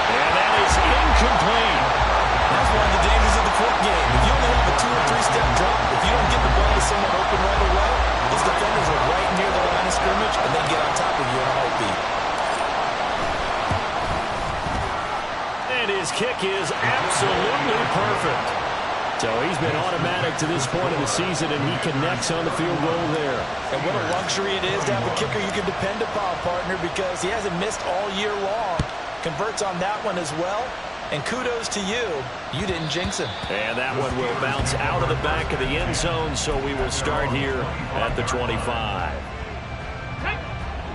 And that is incomplete. That's one of the dangers of the foot game. If you only have a 2- or 3-step drop, if you don't get the ball to someone open right away, those defenders are right near the line of scrimmage, and they get on top of you in a heartbeat. And his kick is absolutely perfect. So he's been automatic to this point of the season, and he connects on the field goal there. And what a luxury it is to have a kicker you can depend upon, partner, because he hasn't missed all year long. Converts on that one as well. And kudos to you. You didn't jinx him. And that one will bounce out of the back of the end zone, so we will start here at the 25.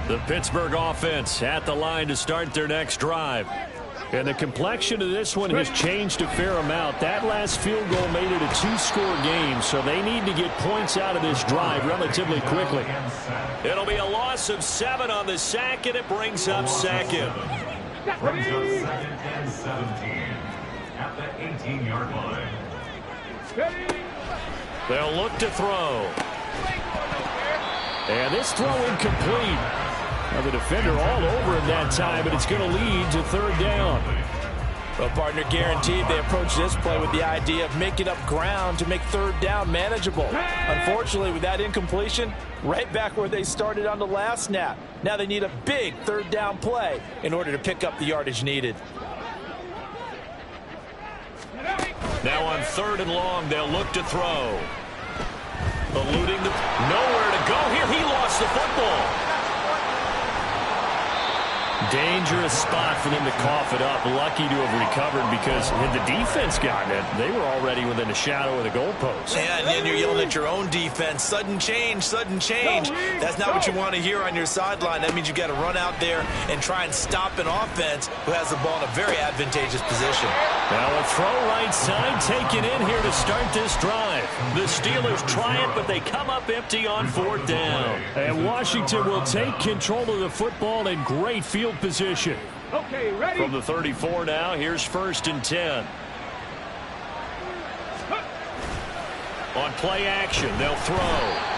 The Pittsburgh offense at the line to start their next drive. And the complexion of this one has changed a fair amount. That last field goal made it a 2-score game, so they need to get points out of this drive relatively quickly. It'll be a loss of 7 on the sack, and it brings up 2nd. Brings up 2nd and 17 at the 18-yard line. They'll look to throw. And this throw incomplete. Now the defender all over him that time, but it's going to lead to 3rd down. Well, partner, guaranteed they approach this play with the idea of making up ground to make 3rd down manageable. Unfortunately, with that incompletion, right back where they started on the last snap. Now they need a big 3rd down play in order to pick up the yardage needed. Now on 3rd and long, they'll look to throw. Eluding the... Nowhere to go here. He lost the football. Dangerous spot for them to cough it up. Lucky to have recovered because had the defense gotten it, they were already within a shadow of the goalpost. Yeah, and then you're yelling at your own defense. Sudden change, sudden change. That's not what you want to hear on your sideline. That means you've got to run out there and try and stop an offense who has the ball in a very advantageous position. Now a throw right side taken in here to start this drive. The Steelers try it, but they come up empty on 4th down. And Washington will take control of the football in great field position. Okay, ready? From the 34 now, here's 1st and 10. On play action, they'll throw.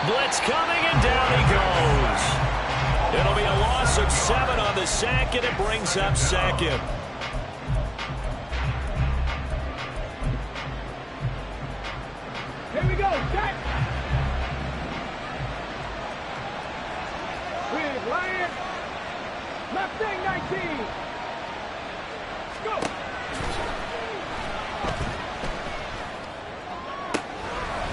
Blitz coming, and down he goes. It'll be a loss of 7 on the sack, and it brings up 2nd. Here we go, set. With Lion. Mustang 19. Go.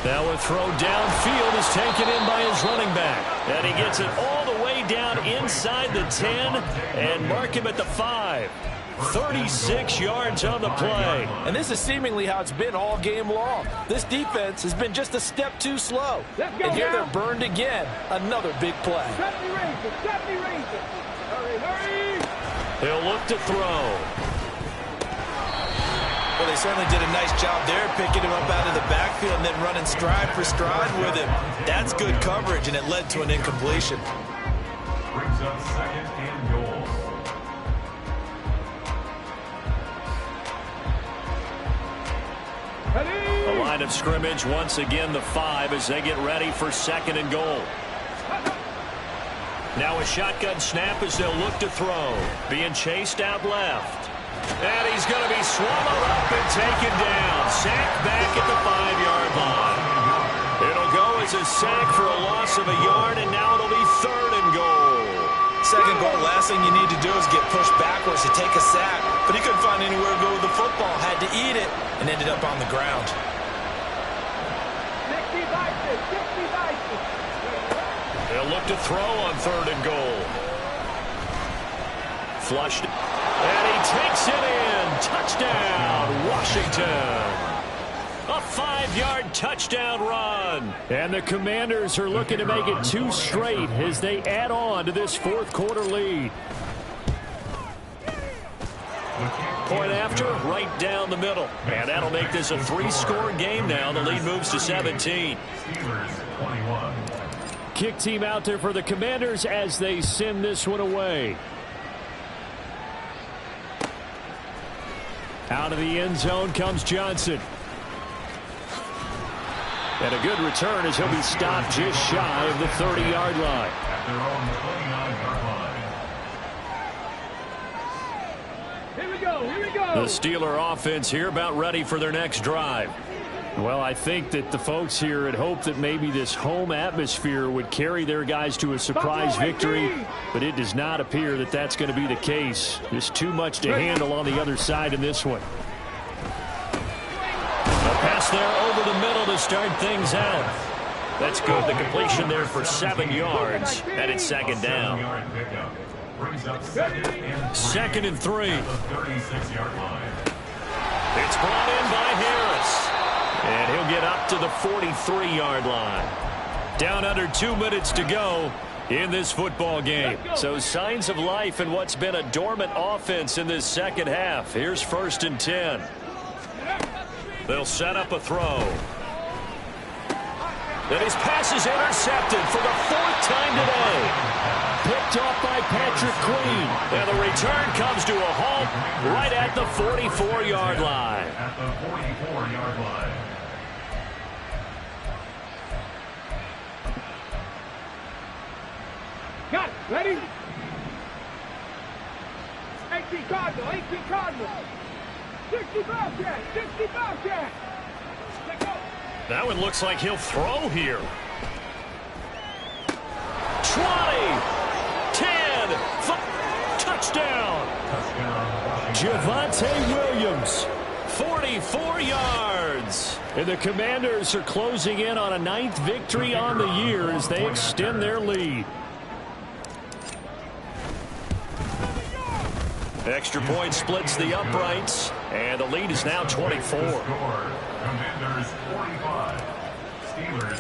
Now a throw downfield is taken in by his running back. And he gets it all the way down inside the 10 and mark him at the 5. 36 yards on the play. And this is seemingly how it's been all game long. This defense has been just a step too slow. And here they're burned again. Another big play. 70 Rangers, 70 Rangers. Hurry, hurry. He'll look to throw. Well, they certainly did a nice job there, picking him up out of the backfield and then running stride for stride with him. That's good coverage, and it led to an incompletion. Brings up 2nd and goal. A line of scrimmage. Once again, the 5 as they get ready for 2nd and goal. Now a shotgun snap as they'll look to throw. Being chased out left. And he's going to be swallowed up and taken down. Sacked back at the 5-yard line. It'll go as a sack for a loss of a yard, and now it'll be 3rd and goal. 2nd goal, last thing you need to do is get pushed backwards to take a sack. But he couldn't find anywhere to go with the football. Had to eat it and ended up on the ground. 60 vices, 60 vices. They'll look to throw on 3rd and goal. Flushed. And he takes it in. Touchdown, Washington. A 5-yard touchdown run. And the Commanders are looking to make it 2 straight as they add on to this 4th quarter lead. Point after, right down the middle. And that'll make this a 3-score game now. The lead moves to 17. Kick team out there for the Commanders as they send this one away. Out of the end zone comes Johnson. And a good return as he'll be stopped just shy of the 30-yard line. At their own 29-yard line. Here we go, here we go. The Steeler offense here about ready for their next drive. Well, I think that the folks here had hoped that maybe this home atmosphere would carry their guys to a surprise victory, but it does not appear that that's going to be the case. There's too much to handle on the other side in this one. A pass there over the middle to start things out. That's good. The completion there for 7 yards, and it's 2nd down. Second and 3. It's brought in by Harris. And he'll get up to the 43-yard line. Down under 2 minutes to go in this football game. So signs of life in what's been a dormant offense in this second half. Here's 1st and 10. They'll set up a throw. And his pass is intercepted for the 4th time today. Picked off by Patrick Queen. And the return comes to a halt right at the 44-yard line. At the 44-yard line. Got it, ready? 18 Cardinal, 18 Cardinal. 60 Bobcat, 60 Bobcat. That one looks like he'll throw here. 20, 10, touchdown. Javonte Williams, 44 yards. And the Commanders are closing in on a 9th victory on the year as they extend their lead. Extra point splits the uprights, and the lead is now 24. Commanders 45, Steelers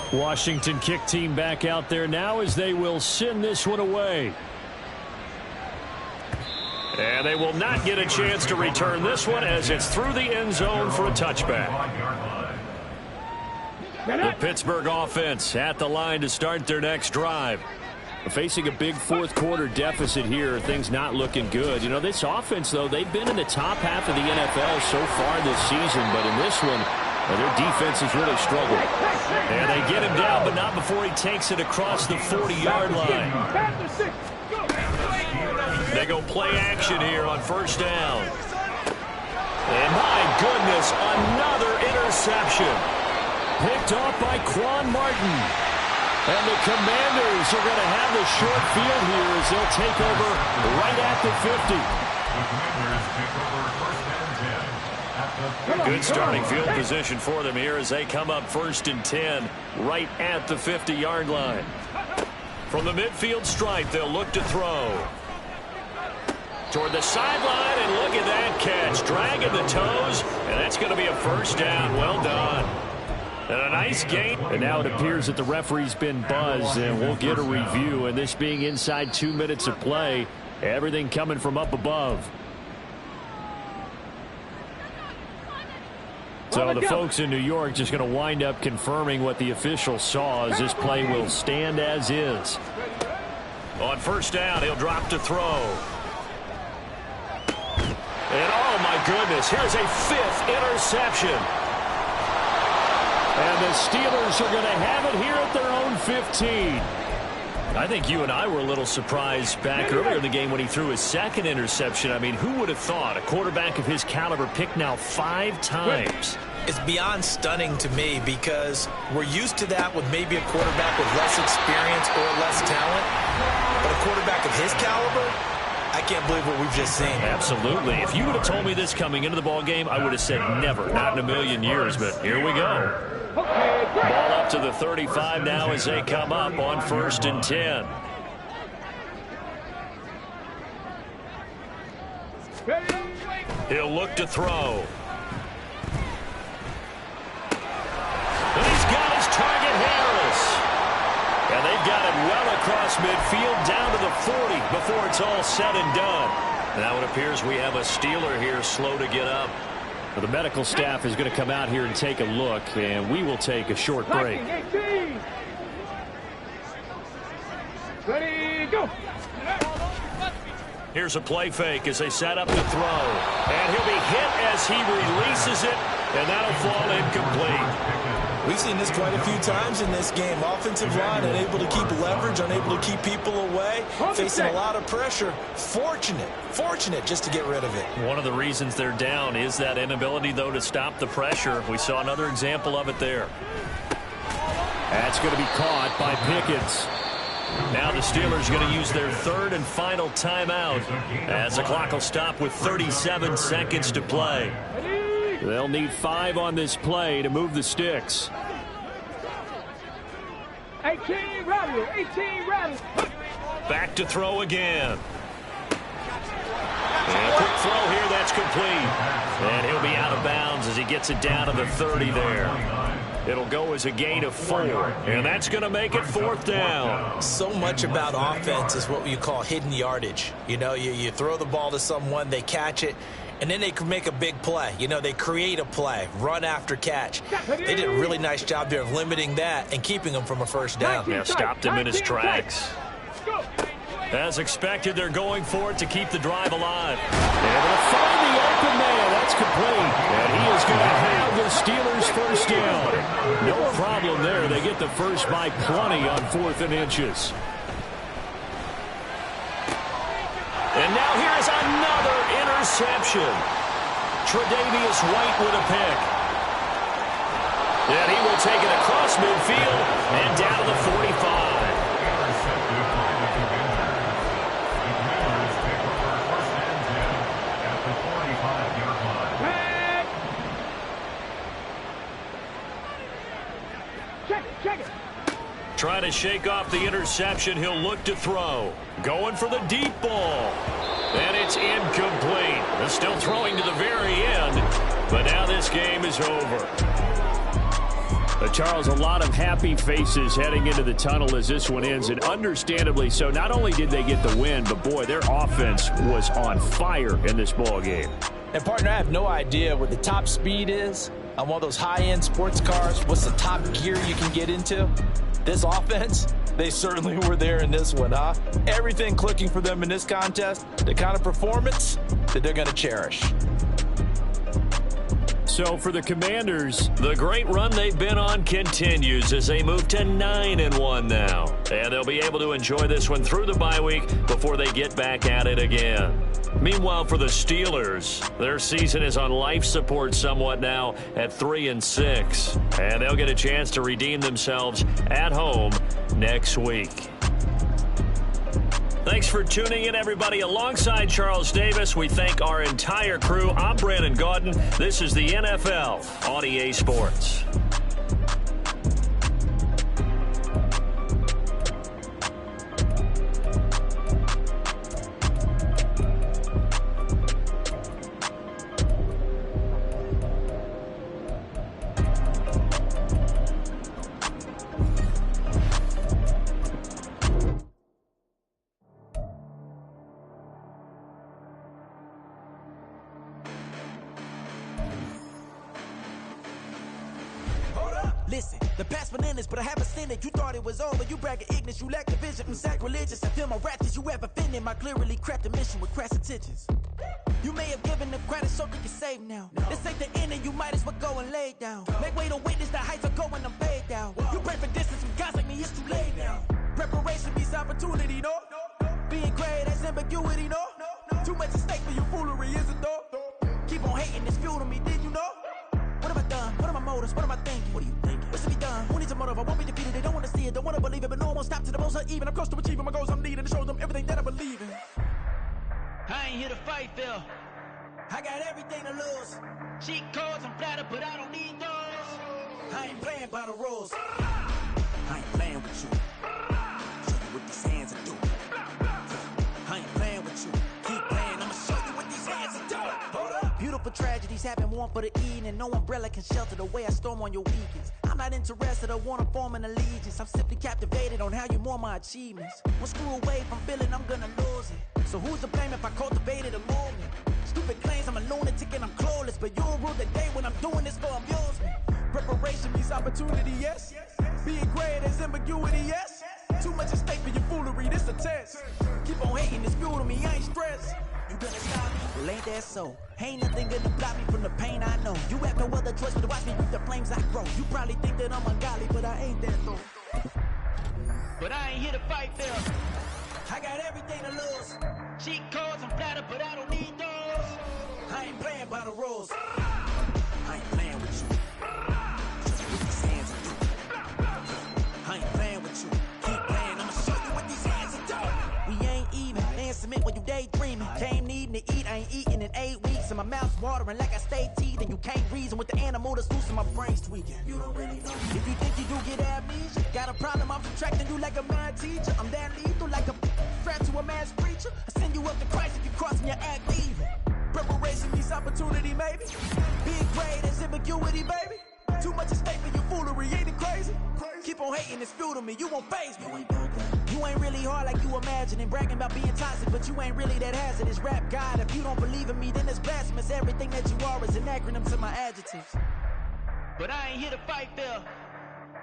21. Washington kick team back out there now as they will send this one away. And they will not get a chance to return this one as it's through the end zone for a touchback. The Pittsburgh offense at the line to start their next drive. Facing a big 4th quarter deficit here, things not looking good. You know, this offense, though, they've been in the top half of the NFL so far this season, but in this one, their defense has really struggled. And they get him down, but not before he takes it across the 40-yard line. They go play action here on 1st down. And my goodness, another interception. Picked off by Quan Martin. And the Commanders are going to have the short field here as they'll take over right at the 50. Good starting field position for them here as they come up 1st and 10 right at the 50-yard line. From the midfield stripe, they'll look to throw. Toward the sideline, and look at that catch. Dragging the toes, and that's going to be a 1st down. Well done. And a nice game. And now it appears that the referee's been buzzed, and we'll get a review. And this being inside 2 minutes of play, everything coming from up above. So the folks in New York just going to wind up confirming what the official saw as this play will stand as is. On 1st down, he'll drop to throw. And oh my goodness, here's a 5th interception. And the Steelers are going to have it here at their own 15. I think you and I were a little surprised back earlier in the game when he threw his second interception. I mean, who would have thought a quarterback of his caliber picked now 5 times? It's beyond stunning to me because we're used to that with maybe a quarterback with less experience or less talent. But a quarterback of his caliber, I can't believe what we've just seen. Absolutely. If you would have told me this coming into the ball game, I would have said never, not in a million years. But here we go. Ball up to the 35 now as they come up on 1st and 10. He'll look to throw. And he's got his target, Harris. And they've got it well across midfield down to the 40 before it's all said and done. Now it appears we have a Steeler here slow to get up. Well, the medical staff is going to come out here and take a look, and we will take a short break. Ready, go. Here's a play fake as they set up to throw. And he'll be hit as he releases it, and that'll fall incomplete. We've seen this quite a few times in this game. Offensive line unable to keep leverage, unable to keep people away, facing a lot of pressure. Fortunate just to get rid of it. One of the reasons they're down is that inability, though, to stop the pressure. We saw another example of it there. That's going to be caught by Pickens. Now the Steelers are going to use their 3rd and final timeout as the clock will stop with 37 seconds to play. They'll need 5 on this play to move the sticks. 18 rattle, 18 rattle. Back to throw again. And a quick throw here, that's complete. And he'll be out of bounds as he gets it down to the 30 there. It'll go as a gain of 4, and that's going to make it 4th down. So much about offense is what you call hidden yardage. You know, you throw the ball to someone, they catch it, and then they can make a big play. You know, they create a play, run after catch. They did a really nice job there of limiting that and keeping them from a first down. Yeah, stopped him in his tracks. As expected, they're going for it to keep the drive alive. Able to find the open man. That's complete. And he is going to have the Steelers first down. No problem there. They get the first by plenty on 4th and inches. And now here is another interception. Tre'Davious White with a pick. And he will take it across midfield and down to the 45. Trying to shake off the interception. He'll look to throw. Going for the deep ball. And it's incomplete. They're still throwing to the very end. But now this game is over. Charles, a lot of happy faces heading into the tunnel as this one ends, and understandably so. Not only did they get the win, but boy, their offense was on fire in this ball game. And partner, I have no idea what the top speed is on one of those high-end sports cars. What's the top gear you can get into? This offense, they certainly were there in this one, huh? Everything clicking for them in this contest, the kind of performance that they're going to cherish. So for the Commanders, the great run they've been on continues as they move to 9-1 now. And they'll be able to enjoy this one through the bye week before they get back at it again. Meanwhile, for the Steelers, their season is on life support somewhat now at 3-6. And they'll get a chance to redeem themselves at home next week. Thanks for tuning in, everybody. Alongside Charles Davis, we thank our entire crew. I'm Brandon Gaudin. This is the NFL on EA Sports. The past bananas, but I haven't seen it. You thought it was over, you bragging ignorance, you lack the vision from sacrilegious. I feel my ratchets, you ever offended my clearly crafted mission with crass intentions. You may have given them credit so you can save now. This ain't the end and you might as well go and lay down. Make way to witness the heights are going, I'm paid down. You pray for distance from guys like me, it's too late now. Preparation means opportunity, no? Being great has ambiguity, no? Too much at stake for your foolery, is it though? Keep on hating, it's fuel to me, did you know? What have I done? What are my motives? What am I thinking? What are you thinking? What's to be done? Who needs a motive? I won't be defeated. They don't want to see it, don't want to believe it, but no one won't stop to the most uneven. I'm close to achieving my goals. I'm needing to show them everything that I believe in. I ain't here to fight, Phil. I got everything to lose. Cheat codes, I'm flattered, but I don't need those. I ain't playing by the rules. I ain't playing with you. Show you what these hands are doing. I ain't playing with you. Keep playing, I'ma show you what these hands are doing. Hold up. Beautiful tragedies happen, one for the evening. No umbrella can shelter the way I storm on your weekends. I'm not interested, I wanna form an allegiance. I'm simply captivated on how you mourn my achievements. One screw away from feeling I'm gonna lose it. So who's to blame if I cultivated a movement? Stupid claims I'm a lunatic and I'm clueless, but you'll rule the day when I'm doing this for amusement. Preparation means opportunity, yes. Being great is ambiguity, yes. Too much at stake for your foolery, this a test. Keep on hating, it's fuel to me, I ain't stressed. You gonna stop me? Well, ain't that so? Ain't nothing gonna block me from the pain I know. You have no other choice but to watch me with the flames I grow. You probably think that I'm ungodly, but I ain't that though. But I ain't here to fight, Phil. I got everything to lose. Cheat codes, I'm flattered, but I don't need those. I ain't playing by the rules. I ain't playing with you. Show you what these hands are doing. I ain't playing with you. Keep playing, I'ma show you what these hands are doing. We ain't even. They ain't submit when you daydreaming. Came needing to eat, I ain't eating in 8 weeks. And my mouth's watering like I stay teeth. And you can't reason with the animal that's loose and my brain's tweaking. You don't really know me. If you think you do get amnesia, got a problem, I'm subtracting you like a mad teacher. I'm that lethal like a strapped to a mass preacher. I send you up to Christ if you crossing your act evil. Preparation means opportunity, maybe. Being great is ambiguity, baby. Too much at stake for your foolery, ain't it crazy? Keep on hating, it's fuel to me, you won't faze me. You ain't really hard like you imagine and bragging about being toxic, but you ain't really that hazardous. Rap God, if you don't believe in me, then it's blasphemous. Everything that you are is an acronym to my adjectives. But I ain't here to fight, Phil.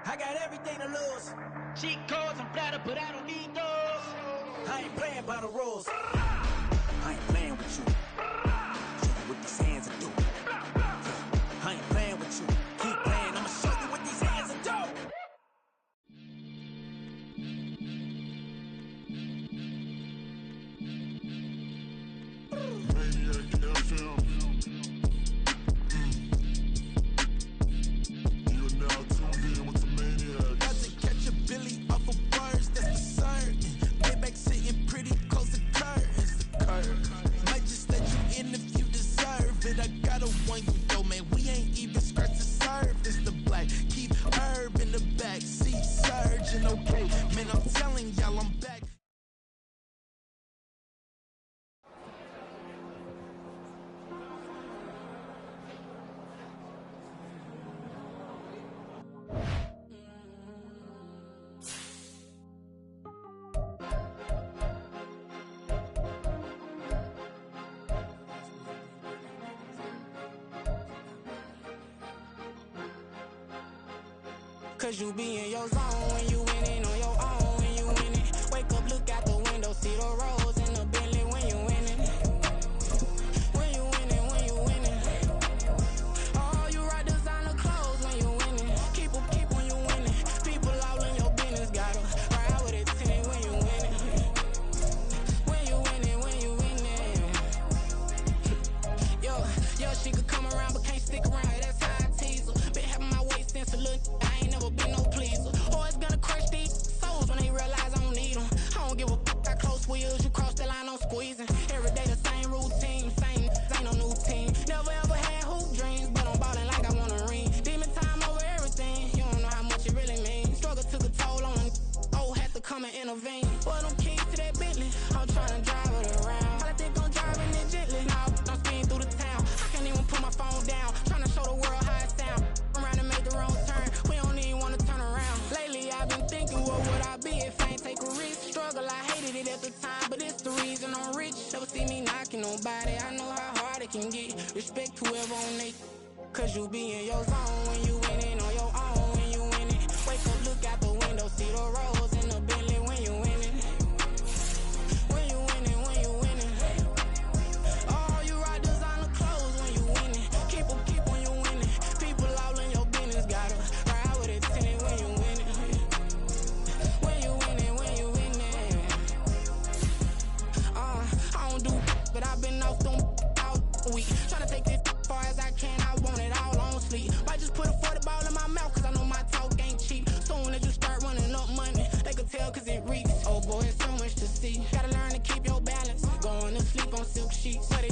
I got everything to lose. Cheat codes, I'm flattered, but I don't need those. I ain't playing by the rules. I ain't playing with you. Show you what these hands are doing. I ain't playing with you. Keep playing, I'ma show you what these hands are doing. Maniac FM. You are now tuned in with the Maniac. Got to catch a Billy off of bars, that's the siren. Payback sitting pretty close to curtains. The curve. Might just let you in if you deserve it. I gotta warn you though, man, we ain't even scratched the surface. The black, keep herb in the back seat, surging, okay. Man, I'm telling y'all I'm back. Cause you be in your zone when you winning on your own when you winning. Wake up, look out the window, see the rose in the Bentley when you winning. When you winning, when you winning. Oh, you rock designer clothes when you winning. Keep when you winning. People all in your business, gotta ride with it tinted when you winning. When you winning, when you winning. Yo, she could come around but can't stick around. That's how I tease her. Been having my waist since a little. I ain't never been no pleaser. Always gonna crush these souls when they realize I don't need them. I don't give a fuck, got close wheels, you cross the line, I'm squeezing. Every day the same routine, same ain't no new team. Never ever had hoop dreams, but I'm ballin' like I want a ring. Demon time over everything, you don't know how much it really means. Struggle took a toll on them, had to come and intervene. Boy, them keys to that Bentley, I'm tryna drive it around. I think I'm driving it gently, now I'm speeding through the town. I can't even put my phone down, tryna show the world how it sound. Around and make the wrong turn, we don't even wanna turn around. Lately I've been thinking, what would I be if I ain't take a risk? Struggle, I hated it at the time, but it's the reason I'm rich. Never see me knocking nobody, I know how hard it can get. Respect whoever on they, cause you be in your zone when you winning on your own when you winning. all week. Tryna take this far as I can, I want it all.